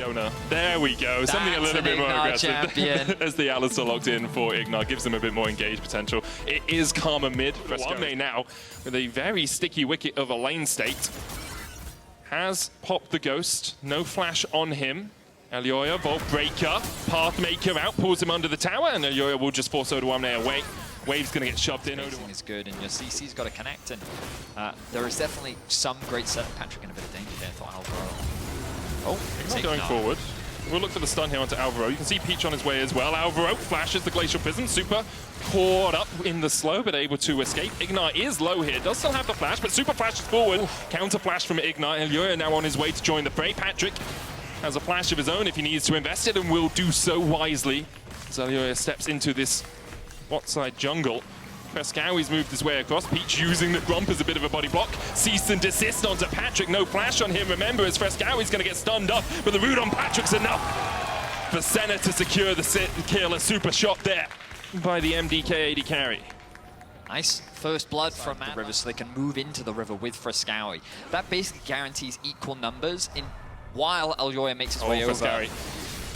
Fiona. There we go. Something a little bit more aggressive as the Alistair locked in for Ignar. Gives them a bit more engaged potential. It is Karma mid. One now with a very sticky wicket of a lane state. Has popped the Ghost. No flash on him. Elyoya, Vault Breaker, Pathmaker out, pulls him under the tower, and Elyoya will just force Odoamne away. Wave's going to get shoved in. Spacing is good, and your CC's got to connect, and there is definitely some great set. Patrick in a bit of danger there for Alvaro. Oh, Ignar going forward. We'll look for the stun here onto Alvaro. You can see Peach on his way as well. Alvaro flashes the Glacial Prism. Super caught up in the slow, but able to escape. Ignar is low here. Does still have the flash, but Super flashes forward. Oof. Counter flash from Ignar. Elyoya now on his way to join the fray. Patrick has a flash of his own if he needs to invest it, and will do so wisely. So Elyoya steps into this bot side jungle. Frescowy's moved his way across. Peach using the Grump as a bit of a body block. Cease and desist onto Patrick. No flash on him. Remember, as Frescowy's going to get stunned up, but the root on Patrick's enough for Senna to secure the kill. A super shot there by the MDK AD carry. Nice first blood from the river, so they can move into the river with Frescowy. That basically guarantees equal numbers in while Elyoya makes his way over. Frescowy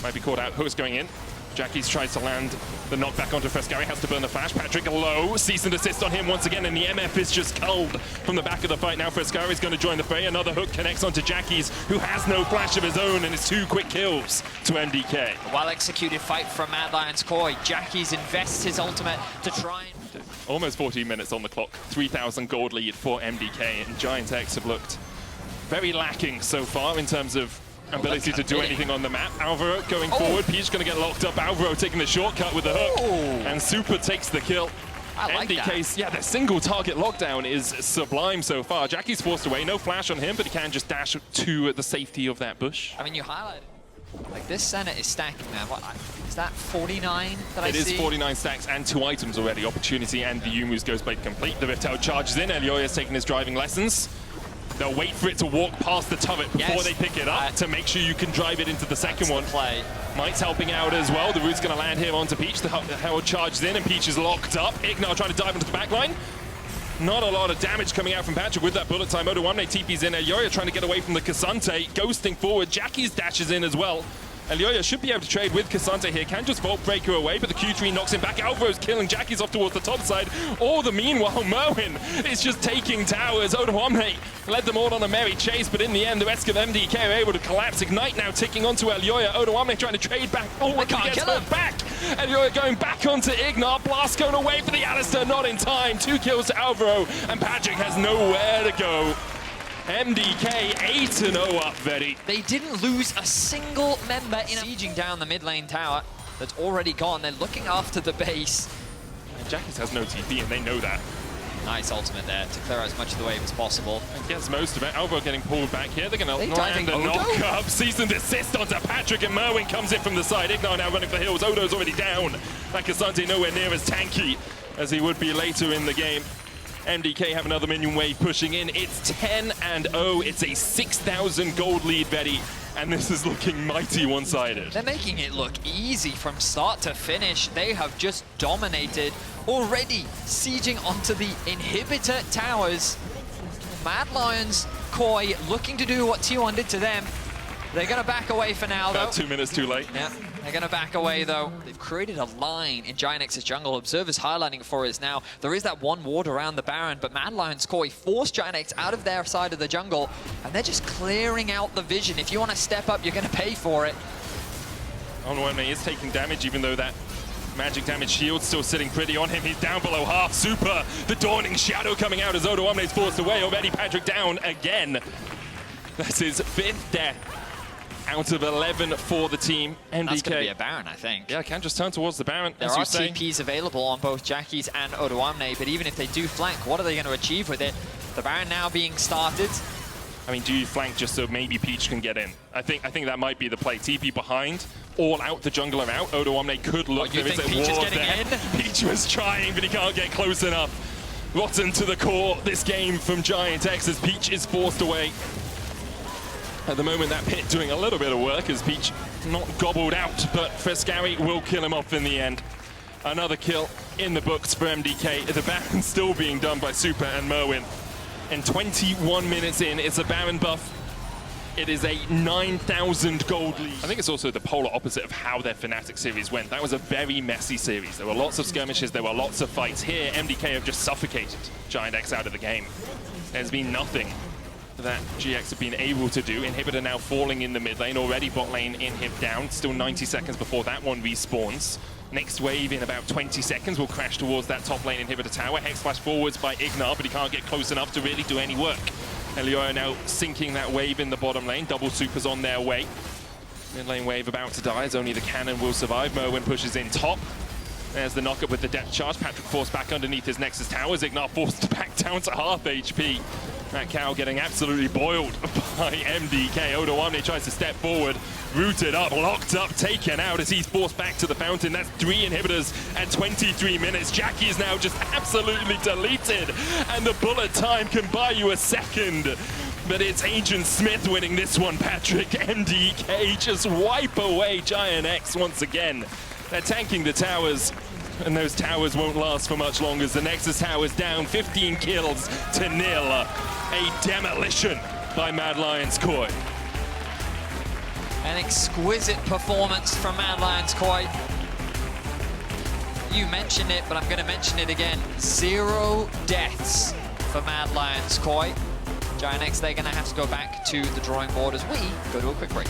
might be caught out. Hook's going in. Jackie's tries to land the knockback onto Frescowy, has to burn the flash. Patrick low, cease and desist on him once again, and the MF is just culled from the back of the fight. Now Frescowy's going to join the fray. Another hook connects onto Jackie's, who has no flash of his own, and it's 2 quick kills to MDK. A well-executed fight from Mad Lion's Koi. Jackie's invests his ultimate to try and... Almost 14 minutes on the clock, 3,000 gold lead for MDK, and GIANTX have looked very lacking so far in terms of ability to do anything on the map. Alvaro going forward. Peach going to get locked up. Alvaro taking the shortcut with the hook. And Super takes the kill. I like MDK's, yeah, their single target lockdown is sublime so far. Jackie's forced away. No flash on him, but he can just dash to the safety of that bush. I mean, you highlighted, like, this Senna is stacking now. What, is that 49 that I see? It is 49 stacks and 2 items already. Opportunity and the Yumu's Ghostblade complete. The Rift Out charges in. Elyoya's taking his driving lessons. They'll wait for it to walk past the turret before they pick it up to make sure you can drive it into the second one. Might's helping out as well. The root's going to land here onto Peach. The Herald charges in and Peach is locked up. Ignar trying to dive into the backline. Not a lot of damage coming out from Patrick with that bullet time. Odoamne TP's in. Elyoya trying to get away from the Cassante. Ghosting forward. Jackie's dashes in as well. Elyoya should be able to trade with Cassante here. Can just Vault Breaker away, but the Q3 knocks him back. Alvaro's killing. Jackie's off towards the top side. All the meanwhile, Merwin is just taking towers. Odoamne led them all on a merry chase, but in the end, the rest of MDK are able to collapse. Ignite now ticking onto Elyoya. Odoamne trying to trade back forward. He gets hurt back. Elyoya going back onto Ignar. Blast going away for the Alistair, not in time. 2 kills to Alvaro, and Patrick has nowhere to go. MDK 8-0 up, Vedi. They didn't lose a single member in sieging down the mid lane tower that's already gone. They're looking after the base. And Jackie's has no TP, and they know that. Nice ultimate there to clear out as much of the wave as possible. And gets most of it. Alvaro getting pulled back here. They're going to land the knock-up. Cease and desist onto Patrick, and Merwin comes in from the side. Ignar now running for the hills. Odo's already down. Like Cassante nowhere near as tanky as he would be later in the game. MDK have another minion wave pushing in. It's 10-0. It's a 6,000 gold lead, Vedi, and this is looking mighty one-sided. They're making it look easy from start to finish. They have just dominated, already sieging onto the inhibitor towers. Mad Lions, Koi looking to do what T1 did to them. They're going to back away for now, though. About 2 minutes too late. Yeah, they're going to back away, though. They've created a line in GIANTX's jungle. Observers highlighting for us now. There is that one ward around the Baron, but Mad Lion's Koi forced GIANTX out of their side of the jungle, and they're just clearing out the vision. If you want to step up, you're going to pay for it. Odoamne is taking damage, even though that magic damage shield's still sitting pretty on him. He's down below half. Super, the Dawning Shadow coming out as Odoamne's forced away. Already Patrick down again. That's his 5th death out of 11 for the team. MDK. That's going to be a Baron, I think. Yeah, can just turn towards the Baron. There are TPs available on both Jackie's and Odoamne, but even if they do flank, what are they going to achieve with it? The Baron now being started. I mean, do you flank just so maybe Peach can get in? I think that might be the play. TP behind, all out, the jungler out. Odoamne could look. You think Peach is getting in? Peach was trying, but he can't get close enough. Rotten to the core this game from GIANTX as Peach is forced away. At the moment, that pit doing a little bit of work as Peach not gobbled out, but Frescowy will kill him off in the end. Another kill in the books for MDK. The Baron still being done by Super and Merwin. And 21 minutes in, it's a Baron buff It is a 9,000 gold lead. I think it's also the polar opposite of how their Fnatic series went. That was a very messy series. There were lots of skirmishes, there were lots of fights. Here, MDK have just suffocated GIANTX out of the game. There's been nothing that GX have been able to do. Inhibitor now falling in the mid lane, already bot lane inhib down. Still 90 seconds before that one respawns. Next wave in about 20 seconds will crash towards that top lane inhibitor tower. Hex flash forwards by Ignar, but he can't get close enough to really do any work. Elioya now sinking that wave in the bottom lane. Double supers on their way. Mid lane wave about to die as only the cannon will survive. Merwin pushes in top. There's the knockup with the depth charge. Patrick forced back underneath his Nexus towers. Ignar forced back down to half HP. That cow getting absolutely boiled by MDK. Odo1 tries to step forward, rooted up, locked up, taken out as he's forced back to the fountain. That's 3 inhibitors at 23 minutes. Jackie is now just absolutely deleted, and the bullet time can buy you a second. But it's Agent Smith winning this one, Patrick. MDK just wipe away GIANTX once again. They're tanking the towers, and those towers won't last for much longer as the Nexus tower's down 15 kills to nil. A demolition by Mad Lions Koi. An exquisite performance from Mad Lions Koi. You mentioned it, but I'm going to mention it again. 0 deaths for Mad Lions Koi. GIANTX, they're going to have to go back to the drawing board as we go to a quick break.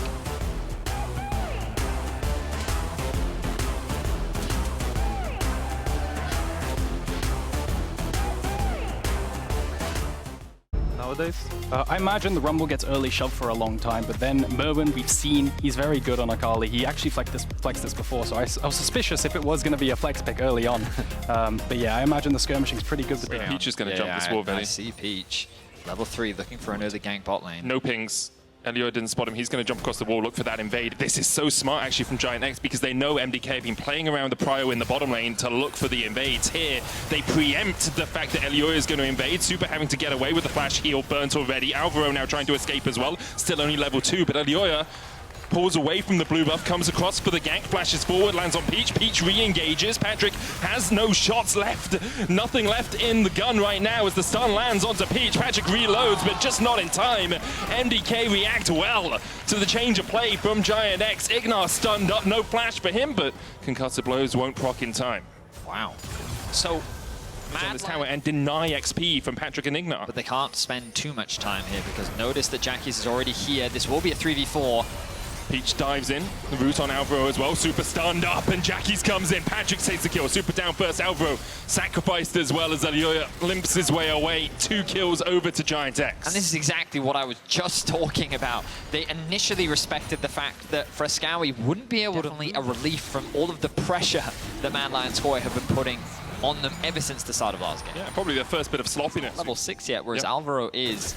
I imagine the Rumble gets early shoved for a long time, but then Merwin, we've seen, he's very good on Akali. He actually flexed this before, so I was suspicious if it was going to be a flex pick early on. But yeah, I imagine the skirmishing's pretty good. Wait, Peach is going to jump this wall, Vedi. I see Peach. Level 3, looking for another gank bot lane. No pings. Elioya didn't spot him. He's going to jump across the wall, look for that invade. This is so smart, actually, from GIANTX because they know MDK have been playing around the prio in the bottom lane to look for the invades. Here, they preempt the fact that Elioya is going to invade. Super having to get away with the flash heal burnt already. Alvaro now trying to escape as well. Still only level 2, but Elioya pulls away from the blue buff, comes across for the gank, flashes forward, lands on Peach. Peach re-engages. Patrick has no shots left. Nothing left in the gun right now as the stun lands onto Peach. Patrick reloads, but just not in time. MDK react well to the change of play from GIANTX. Ignar stunned up, no flash for him, but concussive blows won't proc in time. Wow. So, on this tower and deny XP from Patrick and Ignar. But they can't spend too much time here because notice that Jackie's is already here. This will be a 3v4. Peach dives in, the root on Alvaro as well. Super stunned up and Jackie's comes in. Patrick takes the kill. Super down first. Alvaro sacrificed as well as Elioya limps his way away. 2 kills over to GIANTX. And this is exactly what I was just talking about. They initially respected the fact that Fresskowy wouldn't be able to definitely a relief from all of the pressure that Mad Lions Koi have been putting on them ever since the start of last game. Yeah, probably their first bit of sloppiness. Level 6 yet, whereas Alvaro is.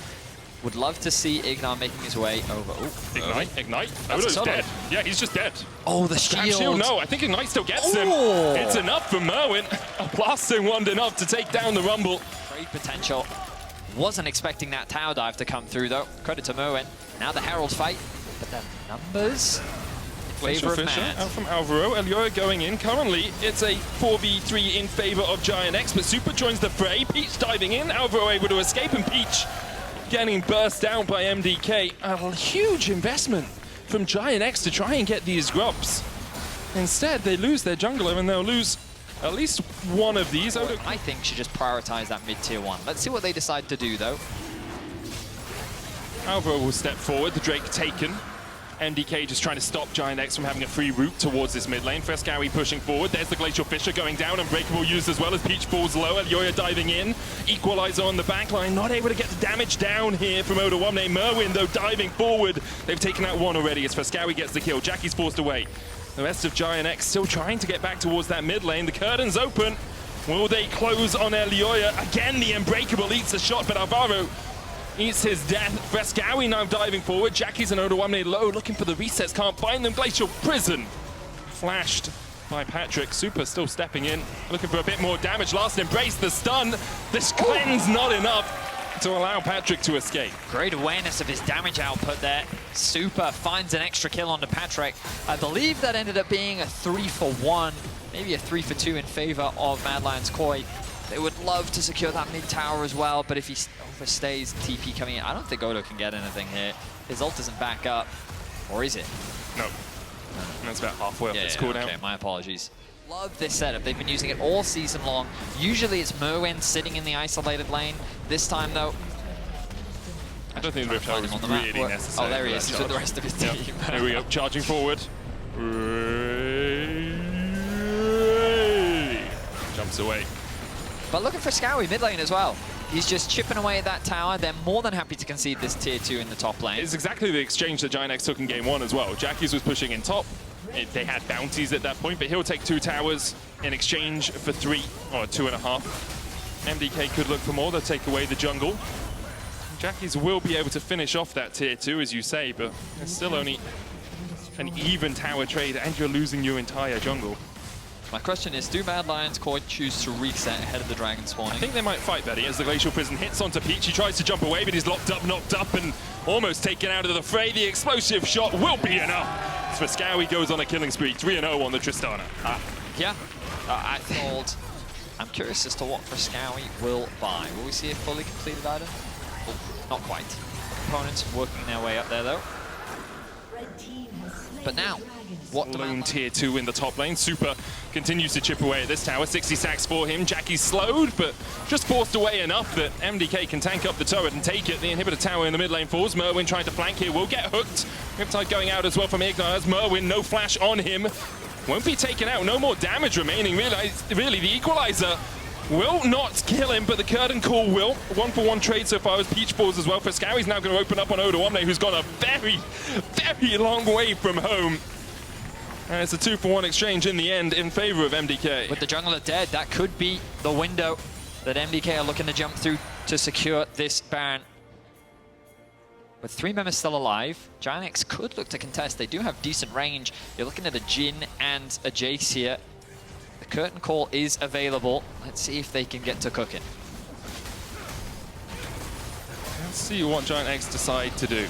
Would love to see Ignar making his way over. Ooh, Ignite. Odo's dead. Yeah, he's just dead. Oh, the shield. No, I think Ignite still gets him. It's enough for Merwin. A blasting wand enough to take down the Rumble. Great potential. Wasn't expecting that tower dive to come through, though. Credit to Merwin. Now the Herald fight. But the numbers in favor of Mad. Out from Alvaro. Elioya going in. Currently, it's a 4v3 in favor of GIANTX, but Super joins the fray. Peach diving in. Alvaro able to escape, and Peach getting burst out by MDK. A huge investment from GIANTX to try and get these grubs. Instead, they lose their jungler and they'll lose at least one of these. I think should just prioritize that mid-tier 1. Let's see what they decide to do, though. Alvaro will step forward, the Drake taken. MDK just trying to stop GIANTX from having a free route towards this mid lane. Fresskowy pushing forward. There's the Glacial Fissure going down. Unbreakable used as well as Peach falls low. Elioya diving in. Equalizer on the back line. Not able to get the damage down here from Odo1. Merwin, though, diving forward. They've taken out one already as Fresskowy gets the kill. Jackie's forced away. The rest of GIANTX still trying to get back towards that mid lane. The curtain's open. Will they close on Elioya? Again, the Unbreakable eats a shot, but Alvaro eats his death. Fresskowy now diving forward. Jackie's and Odo1 low, looking for the resets. Can't find them. Glacial Prison flashed by Patrick. Super still stepping in, looking for a bit more damage. Last embrace, the stun. This cleanse not enough to allow Patrick to escape. Great awareness of his damage output there. Super finds an extra kill onto Patrick. I believe that ended up being a 3-for-1, maybe a 3-for-2 in favor of Mad Lions Koi. They would love to secure that mid tower as well, but if he overstays TP coming in, I don't think Odo can get anything here. His ult doesn't back up, or is it? No. That's about halfway off its cooldown. Okay, my apologies. Love this setup. They've been using it all season long. Usually it's Merwin sitting in the isolated lane. This time, though, I don't think the Rift Tower is really necessary. Oh, there he is. He's with the rest of his team. Here we go. Charging forward. Jumps away. But looking for Scowie mid lane as well. He's just chipping away at that tower. They're more than happy to concede this tier 2 in the top lane. It's exactly the exchange that GIANTX took in game 1 as well. Jackie's was pushing in top. They had bounties at that point, but he'll take 2 towers in exchange for 3 or 2.5. MDK could look for more. They'll take away the jungle. Jackie's will be able to finish off that tier 2, as you say, but it's still only an even tower trade, and you're losing your entire jungle. My question is, do Mad Lions Koi choose to reset ahead of the dragon spawning? I think they might fight Betty as the Glacial Prison hits onto Peach. He tries to jump away, but he's locked up, knocked up, and almost taken out of the fray. The explosive shot will be enough. So Scowie goes on a killing spree, 3-0 on the Tristana. I'm curious as to what Frascawi will buy. Will we see a fully completed item? Oh, not quite. Opponents working their way up there, though. But now, what Lone tier 2 in the top lane. Super continues to chip away at this tower. 60 stacks for him. Jackie's slowed, but just forced away enough that MDK can tank up the turret and take it. The inhibitor tower in the mid lane falls. Merwin trying to flank here will get hooked. Riptide going out as well from Ignar as Merwin, no flash on him. Won't be taken out. No more damage remaining. Really, the equalizer will not kill him, but the curtain call will. 1-for-1 trade so far as Peach falls as well. Frascawi's now going to open up on Odo Omne, who's gone a very, very long way from home. And it's a 2-for-1 exchange in the end in favor of MDK. With the jungler dead, that could be the window that MDK are looking to jump through to secure this Baron. With 3 members still alive, GIANTX could look to contest. They do have decent range. You're looking at a Jhin and a Jace here. The curtain call is available. Let's see if they can get to cooking. Let's see what GIANTX decide to do.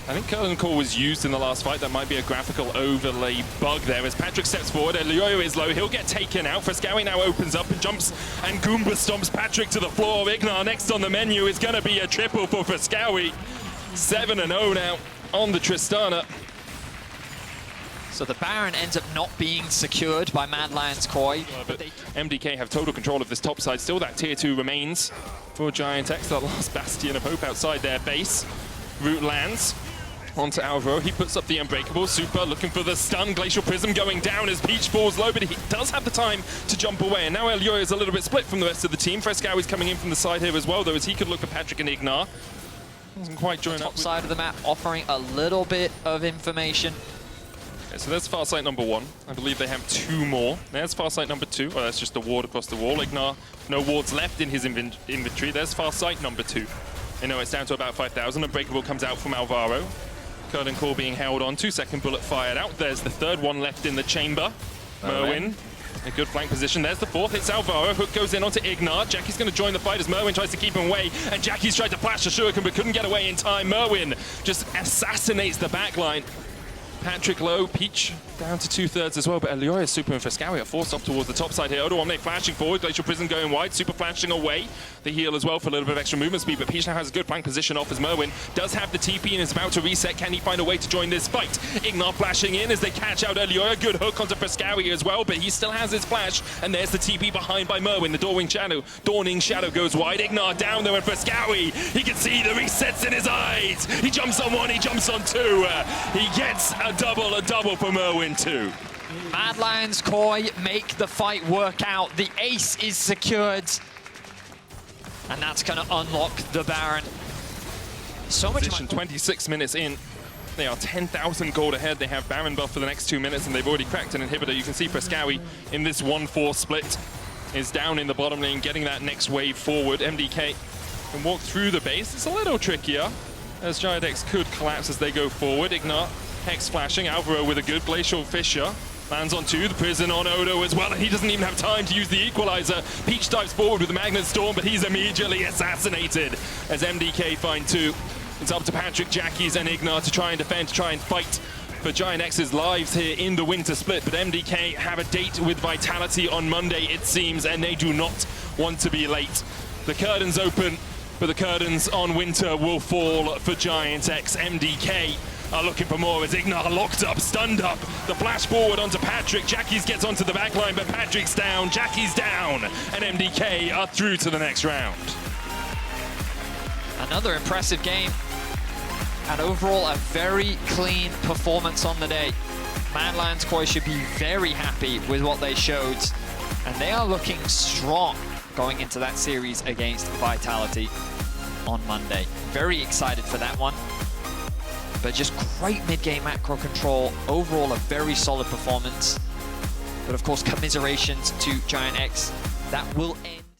I think curtain call was used in the last fight. That might be a graphical overlay bug there. As Patrick steps forward, Elioyo is low. He'll get taken out. Frascawi now opens up and jumps and Goomba stomps Patrick to the floor. Ignar next on the menu is going to be a triple for Frascawi. 7-0 now on the Tristana. So the Baron ends up not being secured by Mad Lions Koi. But MDK have total control of this top side. Still that tier 2 remains for GIANTX, that last bastion of hope outside their base. Root lands onto Alvaro. He puts up the Unbreakable. Super looking for the stun. Glacial Prism going down as Peach falls low, but he does have the time to jump away. And now Elioyo is a little bit split from the rest of the team. Frascawi's coming in from the side here as well, though, as he could look for Patrick and Ignar. Doesn't quite join up. Top side of the map offering a little bit of information. Okay, so there's Farsight number 1. I believe they have 2 more. There's Farsight number 2. Oh, that's just a ward across the wall. Ignar, no wards left in his inventory. There's Farsight number 2. You know, it's down to about 5,000. Unbreakable comes out from Alvaro. Curtain call being held on. 2-second bullet fired out. There's the 3rd one left in the chamber. Merwin. A good flank position. There's the 4th. It's Alvaro. Hook goes in onto Ignar. Jackie's going to join the fight as Merwin tries to keep him away. And Jackie's tried to flash the shuriken but couldn't get away in time. Merwin just assassinates the backline. Patrick low, Peach down to 2/3 as well, but Elioyo, Super, and Frascawi are forced off towards the top side here. Odo Omne flashing forward, Glacial Prison going wide, Super flashing away. The heal as well for a little bit of extra movement speed, but Peach now has a good flank position off as Merwin does have the TP and is about to reset. Can he find a way to join this fight? Ignar flashing in as they catch out Elioyo. Good hook onto Frascawi as well, but he still has his flash, and there's the TP behind by Merwin. The Dawning Shadow goes wide. Ignar down there, and Frascawi, he can see the resets in his eyes. He jumps on 1, he jumps on 2. He gets a double for Merwin too. Mad Lions Koi make the fight work out. The ace is secured. And that's going to unlock the Baron. So much Position 26 minutes in. They are 10,000 gold ahead. They have Baron buff for the next 2 minutes, and they've already cracked an inhibitor. You can see Frascawi in this 1-4 split is down in the bottom lane, getting that next wave forward. MDK can walk through the base. It's a little trickier, as GIANTX could collapse as they go forward. Ignar Hex flashing, Alvaro with a good Glacial Fissure. Lands on 2, the prison on Odo as well, and he doesn't even have time to use the equalizer. Peach dives forward with the Magnet Storm, but he's immediately assassinated as MDK find 2. It's up to Patrick, Jackies, and Ignar to try and defend, to try and fight for GIANTX's lives here in the winter split, but MDK have a date with Vitality on Monday, it seems, and they do not want to be late. The curtains open, but the curtains on winter will fall for GIANTX. MDK are looking for more as Ignar locked up, stunned up. The flash forward onto Patrick. Jackies gets onto the back line, but Patrick's down, Jackie's down, and MDK are through to the next round. Another impressive game, and overall a very clean performance on the day. Mad Lions Koi should be very happy with what they showed, and they are looking strong going into that series against Vitality on Monday. Very excited for that one. But just great mid-game macro control. Overall, a very solid performance. But of course, commiserations to GIANTX. That will end.